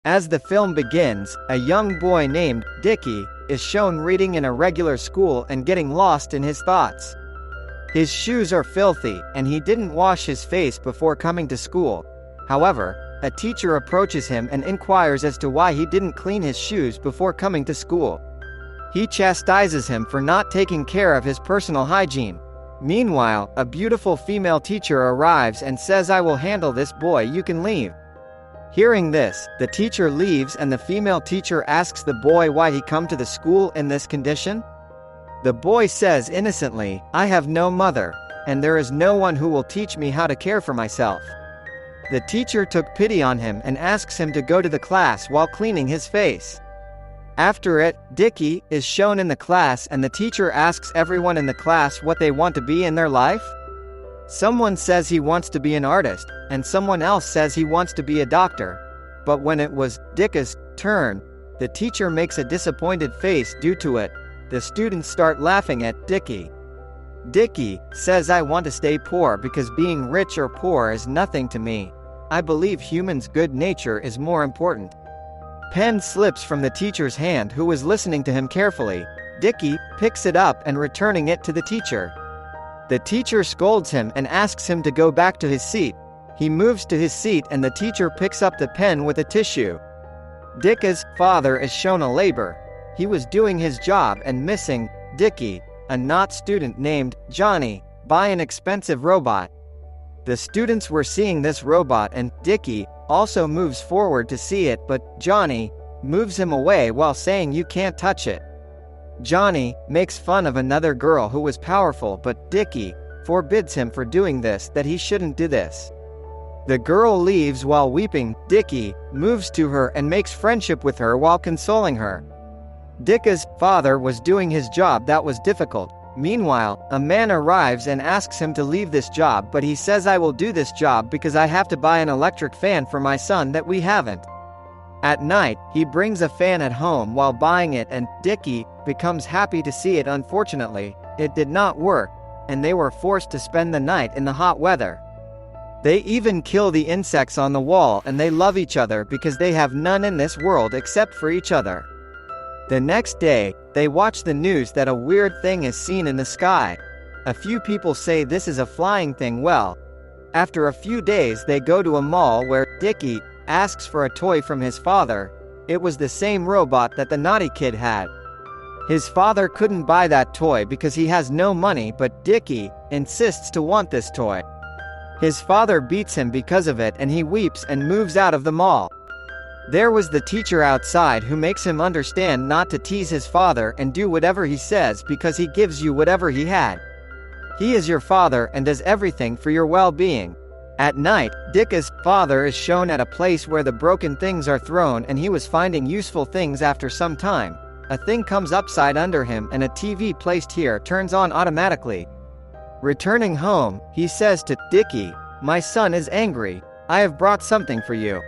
As the film begins, a young boy named Dickie is shown reading in a regular school and getting lost in his thoughts. His shoes are filthy, and he didn't wash his face before coming to school. However, a teacher approaches him and inquires as to why he didn't clean his shoes before coming to school. He chastises him for not taking care of his personal hygiene. Meanwhile, a beautiful female teacher arrives and says, "I will handle this boy, you can leave." Hearing this, the teacher leaves and the female teacher asks the boy why he come to the school in this condition. The boy says innocently, "I have no mother, and there is no one who will teach me how to care for myself." The teacher took pity on him and asks him to go to the class while cleaning his face. After it, Dickie is shown in the class and the teacher asks everyone in the class what they want to be in their life. Someone says he wants to be an artist, and someone else says he wants to be a doctor. But when it was Dickie's turn, the teacher makes a disappointed face due to it. The students start laughing at Dickie. Dickie says, "I want to stay poor because being rich or poor is nothing to me. I believe humans' good nature is more important." Pen slips from the teacher's hand, who was listening to him carefully. Dickie picks it up and returning it to the teacher. The teacher scolds him and asks him to go back to his seat. He moves to his seat and the teacher picks up the pen with a tissue. Dickie's father is shown a labor. He was doing his job and missing Dickie, a not student named Johnny, buy an expensive robot. The students were seeing this robot and Dickie also moves forward to see it, but Johnny moves him away while saying, "You can't touch it." Johnny makes fun of another girl who was powerful, but Dickie forbids him for doing this, that he shouldn't do this. The girl leaves while weeping. Dickie moves to her and makes friendship with her while consoling her. Dickie's father was doing his job that was difficult. Meanwhile, a man arrives and asks him to leave this job, but he says, "I will do this job because I have to buy an electric fan for my son that we haven't." At night, he brings a fan at home while buying it and Dickie becomes happy to see it. Unfortunately, it did not work, and they were forced to spend the night in the hot weather. They even kill the insects on the wall and they love each other because they have none in this world except for each other. The next day, they watch the news that a weird thing is seen in the sky. A few people say this is a flying thing. Well, after a few days they go to a mall where Dickie asks for a toy from his father. It was the same robot that the naughty kid had. His father couldn't buy that toy because he has no money, but Dickie insists to want this toy. His father beats him because of it and he weeps and moves out of the mall. There was the teacher outside who makes him understand not to tease his father and do whatever he says because he gives you whatever he had. He is your father and does everything for your well-being. At night, Dickie's father is shown at a place where the broken things are thrown and he was finding useful things. After some time, a thing comes upside under him and a TV placed here turns on automatically. Returning home, he says to Dickie, "My son is angry. I have brought something for you."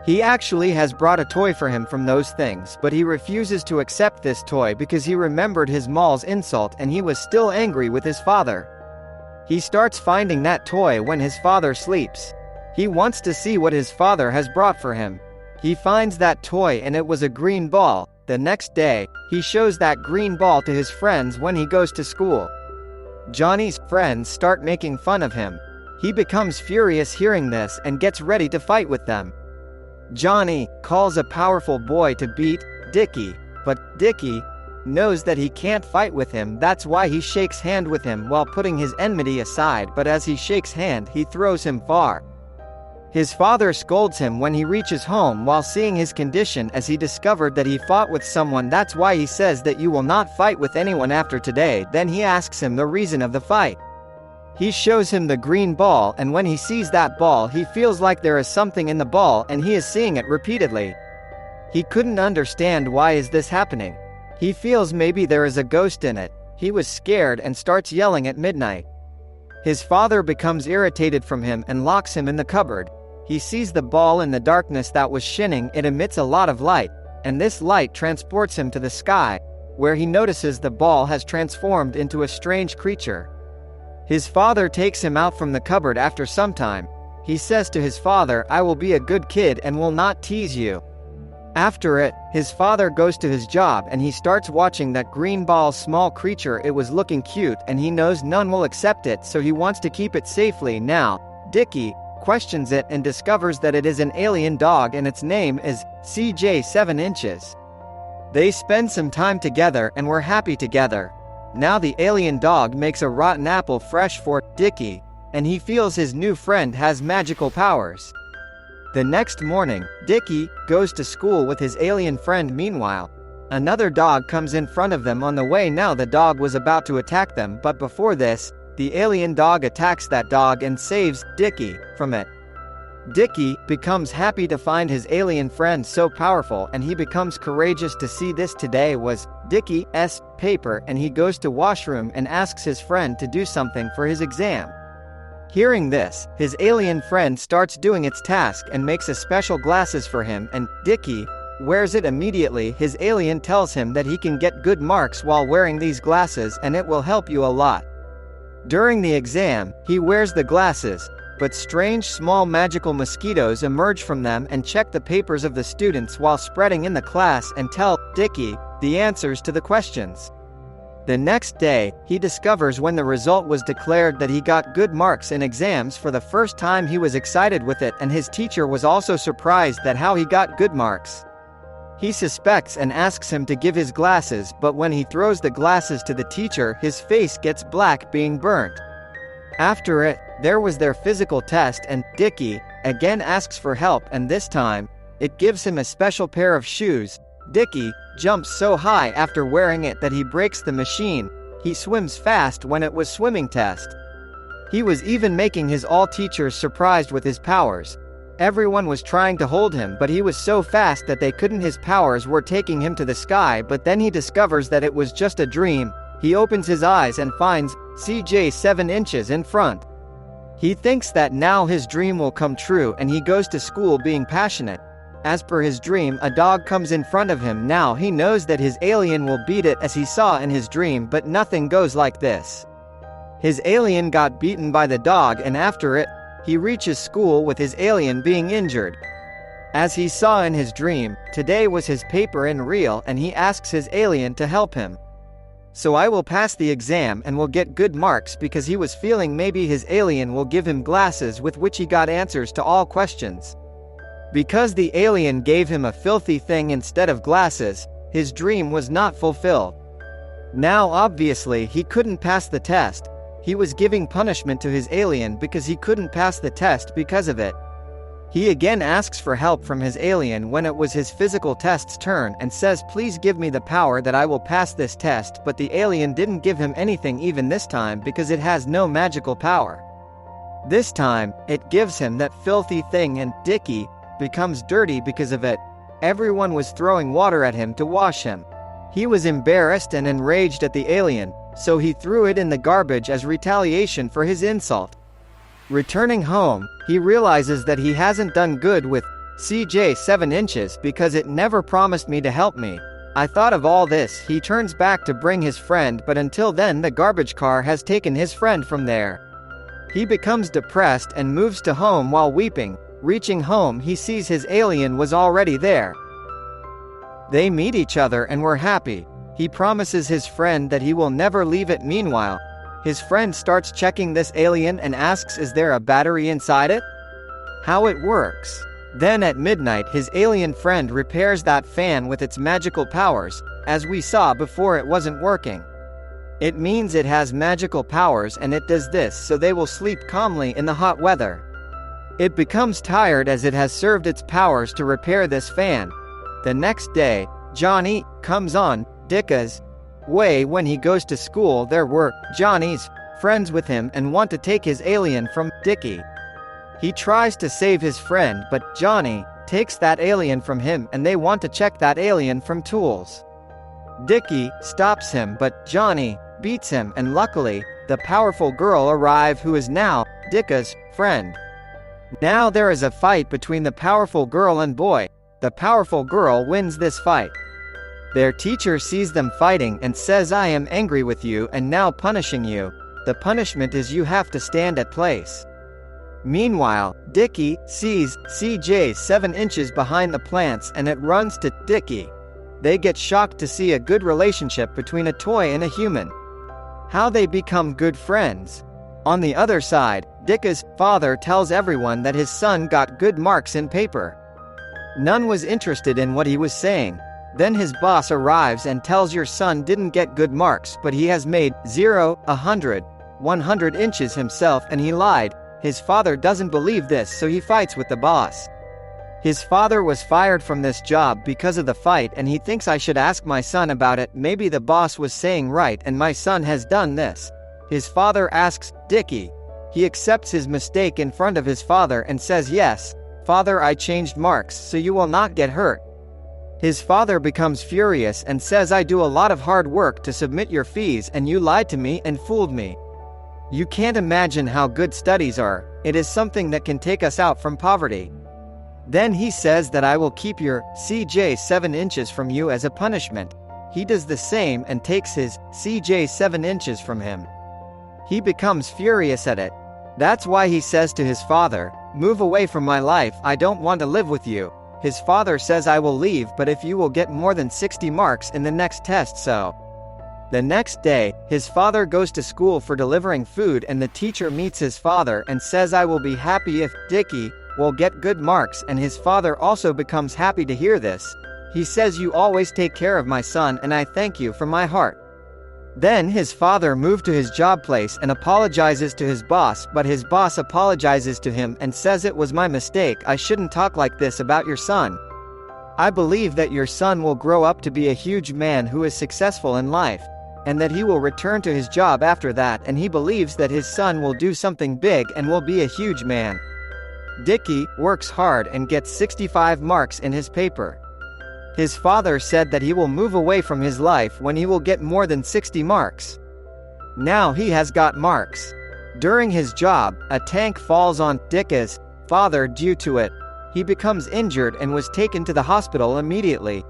He actually has brought a toy for him from those things, but he refuses to accept this toy because he remembered his mall's insult and he was still angry with his father. He starts finding that toy when his father sleeps. He wants to see what his father has brought for him. He finds that toy and it was a green ball. The next day, he shows that green ball to his friends when he goes to school. Johnny's friends start making fun of him. He becomes furious hearing this and gets ready to fight with them. Johnny calls a powerful boy to beat Dickie, but Dickie knows that he can't fight with him. That's why he shakes hand with him while putting his enmity aside, but as he shakes hand, he throws him far. His father scolds him when he reaches home while seeing his condition as he discovered that he fought with someone. That's why he says that you will not fight with anyone after today. Then he asks him the reason of the fight. He shows him the green ball, and when he sees that ball, he feels like there is something in the ball and he is seeing it repeatedly. He couldn't understand why is this happening. He feels maybe there is a ghost in it. He was scared and starts yelling at midnight. His father becomes irritated from him and locks him in the cupboard. He sees the ball in the darkness that was shining. It emits a lot of light, and this light transports him to the sky, where he notices the ball has transformed into a strange creature. His father takes him out from the cupboard after some time. he says to his father, "I will be a good kid and will not tease you." After it, his father goes to his job and he starts watching that green ball small creature. It was looking cute and he knows none will accept it, so he wants to keep it safely. Now, Dickie questions it and discovers that it is an alien dog and its name is CJ 7 inches. They spend some time together and were happy together. Now the alien dog makes a rotten apple fresh for Dickie, and he feels his new friend has magical powers. The next morning, Dickie goes to school with his alien friend. Meanwhile, another dog comes in front of them on the way. Now the dog was about to attack them, but before this, the alien dog attacks that dog and saves Dickie from it. Dickie becomes happy to find his alien friend so powerful, and he becomes courageous to see this. Today was Dickie's paper and he goes to washroom and asks his friend to do something for his exam. Hearing this, his alien friend starts doing its task and makes a special glasses for him, and Dickie wears it immediately. His alien tells him that he can get good marks while wearing these glasses and it will help you a lot. During the exam, he wears the glasses, but strange small magical mosquitoes emerge from them and check the papers of the students while spreading in the class and tell Dickie the answers to the questions. The next day, he discovers when the result was declared that he got good marks in exams for the first time. He was excited with it, and his teacher was also surprised that how he got good marks. He suspects and asks him to give his glasses, but when he throws the glasses to the teacher, his face gets black, being burnt. After it, there was their physical test and Dickie again asks for help, and this time, it gives him a special pair of shoes. Dickie jumps so high after wearing it that he breaks the machine. He swims fast when it was swimming test. He was even making his all teachers surprised with his powers. Everyone was trying to hold him, but he was so fast that they couldn't. His powers were taking him to the sky, but then he discovers that it was just a dream. He opens his eyes and finds CJ 7 inches in front. He thinks that now his dream will come true, and he goes to school being passionate. As per his dream, a dog comes in front of him. Now he knows that his alien will beat it as he saw in his dream, but nothing goes like this. His alien got beaten by the dog, and after it, he reaches school with his alien being injured. As he saw in his dream, today was his paper in real, and he asks his alien to help him. So I will pass the exam and will get good marks, because he was feeling maybe his alien will give him glasses with which he got answers to all questions. Because the alien gave him a filthy thing instead of glasses, his dream was not fulfilled. Now obviously he couldn't pass the test. He was giving punishment to his alien because he couldn't pass the test because of it. He again asks for help from his alien when it was his physical test's turn and says, "Please give me the power that I will pass this test," but the alien didn't give him anything even this time because it has no magical power. This time, it gives him that filthy thing, and Dickie becomes dirty because of it. Everyone was throwing water at him to wash him. He was embarrassed and enraged at the alien, so he threw it in the garbage as retaliation for his insult. Returning home, he realizes that he hasn't done good with CJ 7 inches because it never promised me to help me. I thought of all this. He turns back to bring his friend, but until then the garbage car has taken his friend from there. He becomes depressed and moves to home while weeping. Reaching home, he sees his alien was already there. They meet each other and were happy. He promises his friend that he will never leave it. Meanwhile, his friend starts checking this alien and asks, "Is there a battery inside it? How it works?" Then at midnight, his alien friend repairs that fan with its magical powers. As we saw before, it wasn't working. It means it has magical powers, and it does this so they will sleep calmly in the hot weather. It becomes tired as it has served its powers to repair this fan. The next day, Johnny comes on Dickie's way. When he goes to school, there were Johnny's friends with him and want to take his alien from Dickie. He tries to save his friend, but Johnny takes that alien from him and they want to check that alien from tools. Dickie stops him, but Johnny beats him, and luckily, the powerful girl arrives who is now Dickie's friend. Now there is a fight between the powerful girl and boy. The powerful girl wins this fight. Their teacher sees them fighting and says, "I am angry with you and now punishing you. The punishment is you have to stand at place." Meanwhile, Dickie sees CJ 7 inches behind the plants and it runs to Dickie. They get shocked to see a good relationship between a toy and a human. How they become good friends. On the other side, Dickie's father tells everyone that his son got good marks in paper. None was interested in what he was saying. Then his boss arrives and tells your son didn't get good marks but he has made 0, 100 inches himself and he lied. His father doesn't believe this so he fights with the boss. His father was fired from this job because of the fight and he thinks I should ask my son about it, maybe the boss was saying right and my son has done this. His father asks Dickie. He accepts his mistake in front of his father and says yes, father I changed marks so you will not get hurt. His father becomes furious and says I do a lot of hard work to submit your fees and you lied to me and fooled me. You can't imagine how good studies are, it is something that can take us out from poverty. Then he says that I will keep your CJ 7 inches from you as a punishment. He does the same and takes his CJ 7 inches from him. He becomes furious at it. That's why he says to his father, move away from my life, I don't want to live with you. His father says I will leave but if you will get more than 60 marks in the next test so. The next day, his father goes to school for delivering food and the teacher meets his father and says I will be happy if Dickie will get good marks and his father also becomes happy to hear this. He says you always take care of my son and I thank you from my heart. Then his father moved to his job place and apologizes to his boss but his boss apologizes to him and says it was my mistake, I shouldn't talk like this about your son. I believe that your son will grow up to be a huge man who is successful in life. And that he will return to his job after that and he believes that his son will do something big and will be a huge man. Dickie works hard and gets 65 marks in his paper. His father said that he will move away from his life when he will get more than 60 marks. Now he has got marks. During his job, a tank falls on Dickie's father due to it. He becomes injured and was taken to the hospital immediately.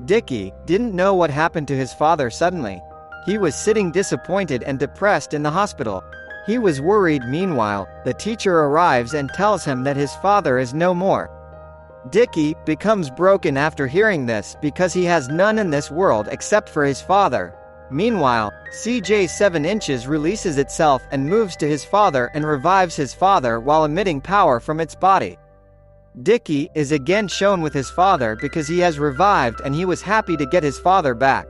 Dickie didn't know what happened to his father suddenly. He was sitting disappointed and depressed in the hospital. He was worried. Meanwhile, the teacher arrives and tells him that his father is no more. Dickie becomes broken after hearing this because he has none in this world except for his father. Meanwhile, CJ 7 inches releases itself and moves to his father and revives his father while emitting power from its body. Dickie is again shown with his father because he has revived and he was happy to get his father back.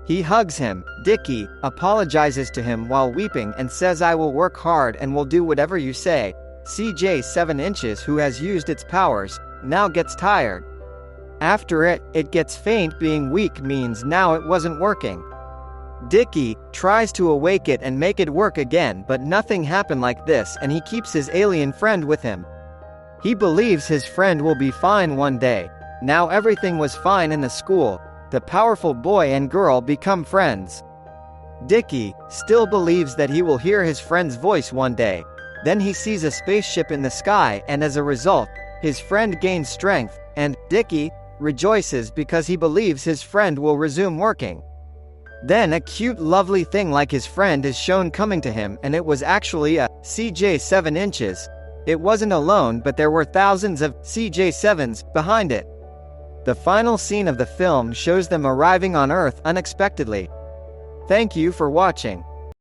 He hugs him. Dickie apologizes to him while weeping and says I will work hard and will do whatever you say. CJ 7 inches who has used its powers, now gets tired. After it gets faint. Being weak means now it wasn't working. Dickie tries to awake it and make it work again but nothing happened like this and he keeps his alien friend with him. He believes his friend will be fine one day. Now everything was fine in the school. The powerful boy and girl become friends. Dickie still believes that he will hear his friend's voice one day. Then he sees a spaceship in the sky and as a result, his friend gains strength, and Dickie rejoices because he believes his friend will resume working. Then a cute lovely thing like his friend is shown coming to him and it was actually a CJ 7 inches. It wasn't alone but there were thousands of CJ 7s behind it. The final scene of the film shows them arriving on Earth unexpectedly. Thank you for watching.